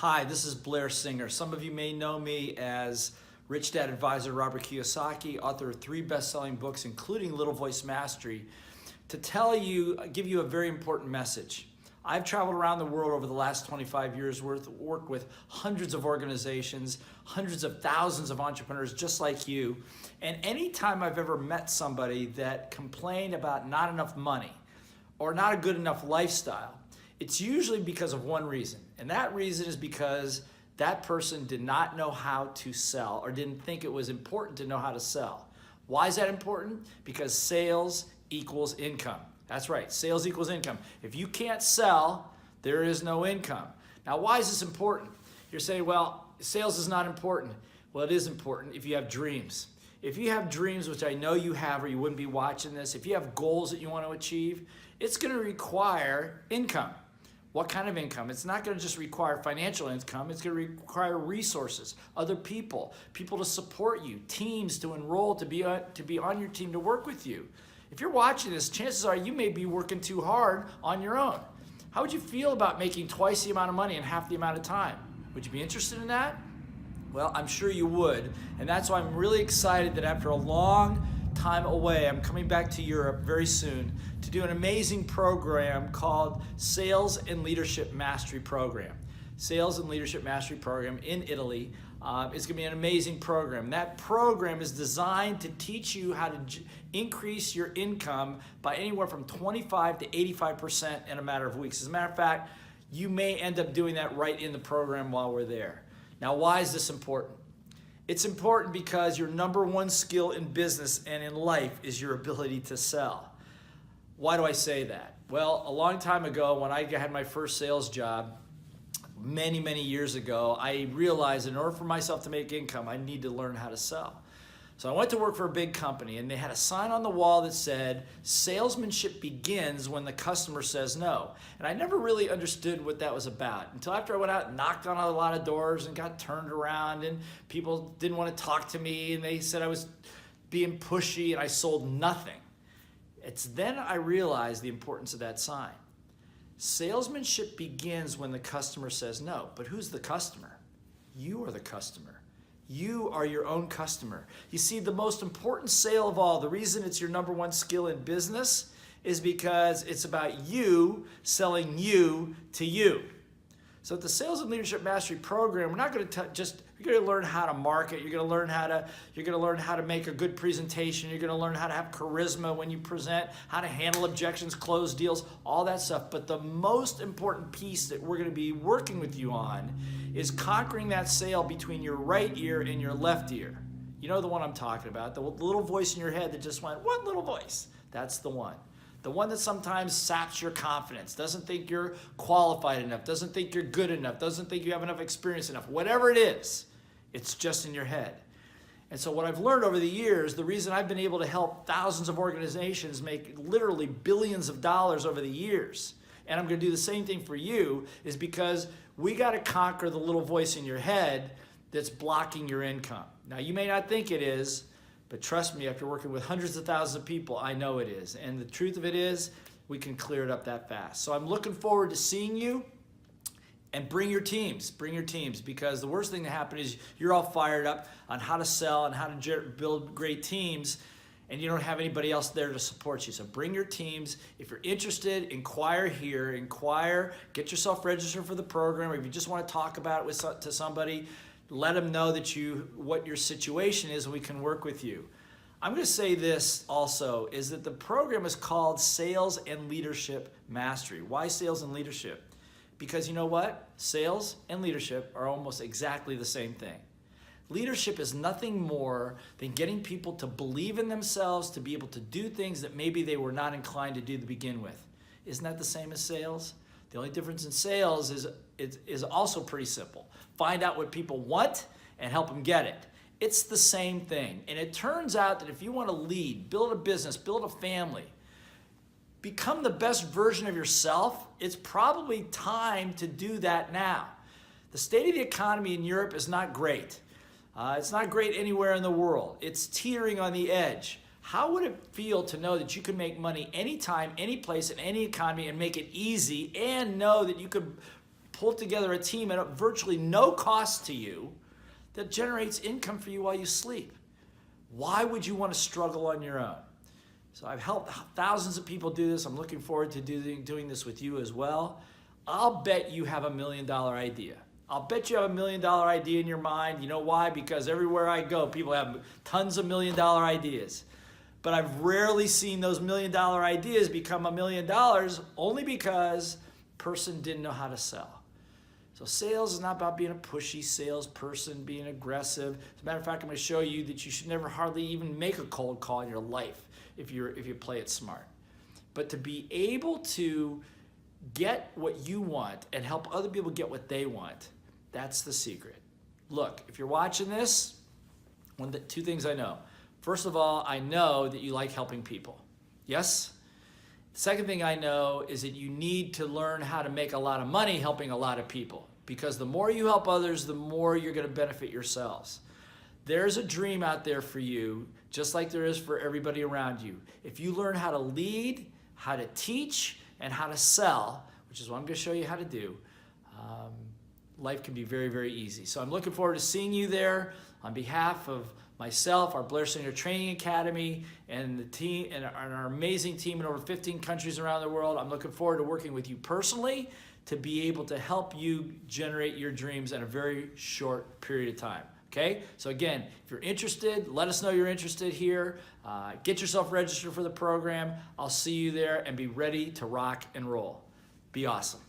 Hi, this is Blair Singer. Some of you may know me as Rich Dad Advisor Robert Kiyosaki, author of 3 best-selling books, including Little Voice Mastery, to give you a very important message. I've traveled around the world over the last 25 years, worked with hundreds of organizations, hundreds of thousands of entrepreneurs just like you. And anytime I've ever met somebody that complained about not enough money or not a good enough lifestyle, it's usually because of one reason. And that reason is because that person did not know how to sell or didn't think it was important to know how to sell. Why is that important? Because sales equals income. That's right, sales equals income. If you can't sell, there is no income. Now, why is this important? You're saying, well, sales is not important. Well, it is important if you have dreams. If you have dreams, which I know you have or you wouldn't be watching this, if you have goals that you want to achieve, it's going to require income. What kind of income? It's not going to just require financial income. It's going to require resources, other people to support you, teams to enroll, to be on your team, to work with you. If you're watching this, chances are you may be working too hard on your own. How would you feel about making twice the amount of money in half the amount of time? Would you be interested in that? Well, I'm sure you would. And that's why I'm really excited that after a long time away, I'm coming back to Europe very soon to do an amazing program called Sales and Leadership Mastery Program. Sales and Leadership Mastery Program in Italy. It's going to be an amazing program. That program is designed to teach you how to increase your income by anywhere from 25 to 85% in a matter of weeks. As a matter of fact, you may end up doing that right in the program while we're there. Now, why is this important? It's important because your number one skill in business and in life is your ability to sell. Why do I say that? Well, a long time ago when I had my first sales job, many, many years ago, I realized in order for myself to make income, I need to learn how to sell. So I went to work for a big company and they had a sign on the wall that said, salesmanship begins when the customer says no. And I never really understood what that was about until after I went out and knocked on a lot of doors and got turned around and people didn't want to talk to me and they said I was being pushy and I sold nothing. It's then I realized the importance of that sign. Salesmanship begins when the customer says no. But who's the customer? You are the customer. You are your own customer. You see, the most important sale of all, the reason it's your number one skill in business is because it's about you selling you to you. So at the Sales and Leadership Mastery Program, we're not going to you're going to learn how to market. You're going to learn how to make a good presentation. You're going to learn how to have charisma when you present, how to handle objections, close deals, all that stuff. But the most important piece that we're going to be working with you on is conquering that sale between your right ear and your left ear. You know the one I'm talking about, the little voice in your head that just went, what little voice? That's the one. The one that sometimes saps your confidence, doesn't think you're qualified enough, doesn't think you're good enough, doesn't think you have enough experience enough. Whatever it is, it's just in your head. And so what I've learned over the years, the reason I've been able to help thousands of organizations make literally billions of dollars over the years, and I'm going to do the same thing for you, is because we got to conquer the little voice in your head that's blocking your income. Now, you may not think it is, but trust me, after working with hundreds of thousands of people, I know it is. And the truth of it is, we can clear it up that fast. So I'm looking forward to seeing you. And bring your teams, because the worst thing to happen is you're all fired up on how to sell and how to build great teams, and you don't have anybody else there to support you. So bring your teams. If you're interested, inquire here, get yourself registered for the program, or if you just want to talk about it to somebody, let them know what your situation is and we can work with you. I'm going to say this also, is that the program is called Sales and Leadership Mastery. Why sales and leadership? Because you know what? Sales and leadership are almost exactly the same thing. Leadership is nothing more than getting people to believe in themselves, to be able to do things that maybe they were not inclined to do to begin with. Isn't that the same as sales? The only difference in sales is also pretty simple. Find out what people want and help them get it. It's the same thing. And it turns out that if you want to lead, build a business, build a family, become the best version of yourself, it's probably time to do that now. The state of the economy in Europe is not great. It's not great anywhere in the world. It's teetering on the edge. How would it feel to know that you can make money anytime, any place, in any economy and make it easy, and know that you could pull together a team at virtually no cost to you that generates income for you while you sleep. Why would you want to struggle on your own? So I've helped thousands of people do this. I'm looking forward to doing this with you as well. I'll bet you have $1 million idea. I'll bet you have $1 million idea in your mind. You know why? Because everywhere I go, people have tons of $1 million ideas. But I've rarely seen those $1 million ideas become $1 million only because the person didn't know how to sell. So sales is not about being a pushy salesperson, being aggressive. As a matter of fact, I'm going to show you that you should never hardly even make a cold call in your life if you play it smart. But to be able to get what you want and help other people get what they want, that's the secret. Look, if you're watching this, two things I know. First of all, I know that you like helping people. Yes? The second thing I know is that you need to learn how to make a lot of money helping a lot of people, because the more you help others, the more you're going to benefit yourselves. There's a dream out there for you, just like there is for everybody around you. If you learn how to lead, how to teach, and how to sell, which is what I'm going to show you how to do, life can be very, very easy. So I'm looking forward to seeing you there. On behalf of myself, our Blair Singer Training Academy, and the team, and our amazing team in over 15 countries around the world, I'm looking forward to working with you personally to be able to help you generate your dreams in a very short period of time. Okay? So again, if you're interested, let us know you're interested here. Get yourself registered for the program. I'll see you there, and be ready to rock and roll. Be awesome.